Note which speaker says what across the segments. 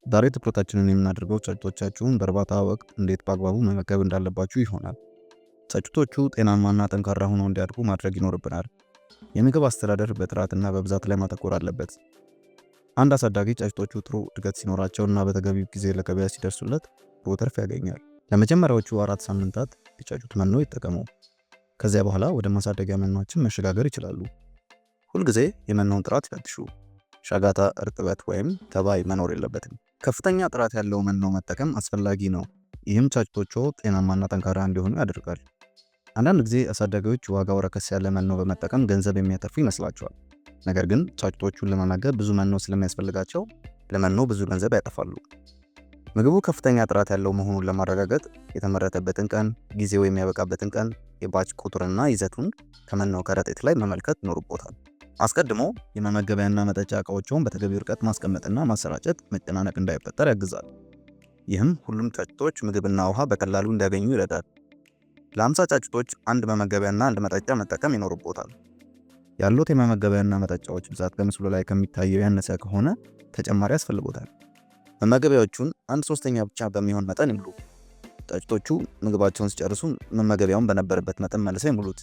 Speaker 1: ዛሬ ትኩረታችንን የምናደርገው ጫጩቶቻችሁን በእርባታ ወቅት እንዴት በአግባቡ መመገብ እንዳለባችሁ ይሆናል። ጫጩቶቹ ጤናማና ጠንካራ ሆነው እንዲያድጉ ማድረግ ይኖርብናል። የምግብ አስተዳደር በጥራትና በብዛት ላይ ማተኮር አለበት። አንድ አሳዳጊ ጫጩቶቹ ጥሩ እድገት ሲኖራቸውና በተገቢው ጊዜ ለገበያ ሲደርሱለት ጥሩ ትርፍ ያገኛል። ለመጀመሪያዎቹ 4 ሳምንታት የጫጩት መኖ ይጠቀሙ። ከዚያ በኋላ ወደ ማሳደጊያ መኖችን መሸጋገር ይችላሉ። ሁልጊዜ የመኖውን ጥራት ይፈትሹ። ሻጋታ፣ እርጥበት ወይም ተባይ መኖር የለበትም። ከፍተኛ ጥራት ያለው መኖ መጠቀም አስፈላጊ ነው። ይህም ጫጩቶቹ ጤናማና ጠንካራ እንዲሆኑ ያደርጋል። አንዳንድ ጊዜ አሳዳጊዎች ዋጋው ረከስ ያለ መኖ በመጠቀም ገንዘብ የሚያተርፉ ይመስላቸዋል። ነገር ግን ጫጩቶቹን ለመመገብ ብዙ መኖ ስለሚያስፈልጋቸው ለመኖ ብዙ ገንዘብ ያጠፋሉ። ምግቡ ከፍተኛ ጥራት ያለው መሆኑን ለማረጋገጥ የተመረተበትን ቀን፣ ጊዜው የሚያበቃበትን ቀን፣ የባች ቁጥርና ይዘቱን ከመኖ ከረጢት ላይ መመልከት ይኖርቦታል። አስቀድሞ የመመገቢያና መጠጫ እቃዎችን በተገቢው ርቀት ማስቀመጥና ማሰራጨት መጨናነቅ እንዳይፈጠር ያግዛል። ይህም ሁሉም ጫጩቶች ምግብና ውሃ በቀላሉ እንዲያገኙ ይረዳል። ለ50 ጫጩቶች አንድ መመገቢያና አንድ መጠጫ መጠቀም ይኖርቦታል። ያሉት የመመገቢያና መጠጫዎች ብዛት በምስሉ ላይ ከሚታየው ያነሰ ከሆነ ተጨማሪ ያስፈልጎታል። መመገቢያዎቹን 1/3 ብቻ በሚሆን መጠን ይሙሉ። ጫጩቶቹ ምግባቸውን ሲጨርሱ መመገቢያውን በነበረበት መጠን መልሰው ይሙሉት።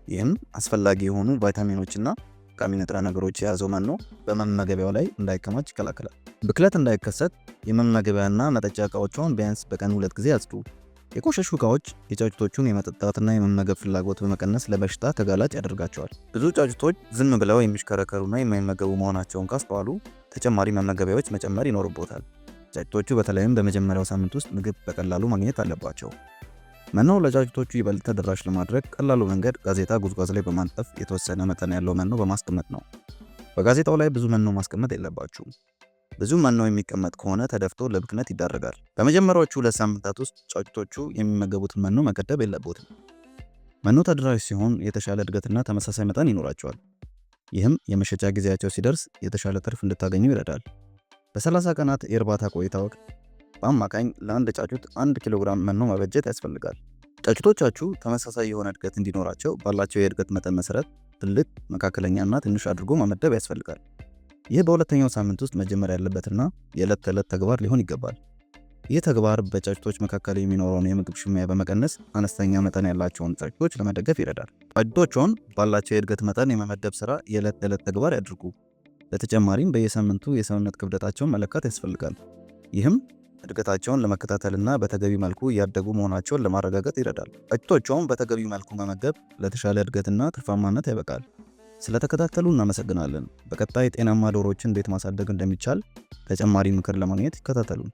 Speaker 1: ይህም አስፈላጊ የሆኑ ቫይታሚኖችና ጠቃሚ ንጥረ ነገሮች የያዘው መኖ በመመገቢያው ላይ እንዳይከማች ይከላከላል። ብክለት እንዳይከሰት የመመገቢያና መጠጫ እቃዎችን ቢያንስ በቀን 2 ጊዜ ያጽዱ። የቆሸሹ እቃዎች የጫጩቶቹን የመጠጣትና የመመገብ ፍላጎት በመቀነስ ለበሽታ ተጋላጭ ያደርጋቸዋል። ብዙ ጫጩቶች ዝም ብለው የሚሽከረከሩና የማይመገቡ መሆናቸውን ካስተዋሉ ተጨማሪ መመገቢያዎች መጨመር ይኖርቦታል። ጫጩቶቹ በተለይም በመጀመሪያው ሳምንት ውስጥ ምግብ በቀላሉ ማግኘት አለባቸው። መኖ ለጫጩቶቹ ይበልጥ ተደራሽ ለማድረግ ቀላሉ መንገድ ጋዜጣ ጉዝጓዝ ላይ በማንጠፍ የተወሰነ መጠን ያለው መኖ በማስቀመጥ ነው። በጋዜጣው ላይ ብዙ መኖ ማስቀመጥ የለባችሁም። ብዙ መኖ የሚቀመጥ ከሆነ ተደፍቶ ለብክነት ይዳረጋል። በመጀመሪያዎቹ 2 ሳምንታት ውስጥ ጫጩቶቹ የሚመገቡትን መኖ መገደብ የለቦትም። መኖ ተደራሽ ሲሆን የተሻለ እድገትና ተመሳሳይ መጠን ይኖራቸዋል። ይህም የመሸጫ ጊዜያቸው ሲደርስ የተሻለ ትርፍ እንድታገኙ ይረዳል። በ30 ቀናት የእርባታ ቆይታ ወቅት በአማካኝ ለአንድ ጫጩት 1 ኪሎ ግራም መኖ መበጀት ያስፈልጋል። ጫጩቶቻችሁ ተመሳሳይ የሆነ እድገት እንዲኖራቸው ባላቸው የእድገት መጠን መሰረት ትልቅ፣ መካከለኛና ትንሽ አድርጎ መመደብ ያስፈልጋል። ይህ በሁለተኛው ሳምንት ውስጥ መጀመር ያለበትና የዕለት ተዕለት ተግባር ሊሆን ይገባል። ይህ ተግባር በጫጩቶች መካከል የሚኖረውን የምግብ ሽሚያ በመቀነስ አነስተኛ መጠን ያላቸውን ጫጩቶች ለመደገፍ ይረዳል። ጫጩቶቹን ባላቸው የእድገት መጠን የመመደብ ስራ የዕለት ተዕለት ተግባር ያድርጉ። በተጨማሪም በየሳምንቱ የሰውነት ክብደታቸውን መለካት ያስፈልጋል። ይህም እድገታቸውን ለመከታተልና በተገቢ መልኩ እያደጉ መሆናቸውን ለማረጋገጥ ይረዳል። ጫጩቶቹን በተገቢ መልኩ መመገብ ለተሻለ እድገትና ትርፋማነት ያበቃል። ስለተከታተሉ እናመሰግናለን። በቀጣይ ጤናማ ዶሮዎችን እንዴት ማሳደግ እንደሚቻል ተጨማሪ ምክር ለማግኘት ይከታተሉን።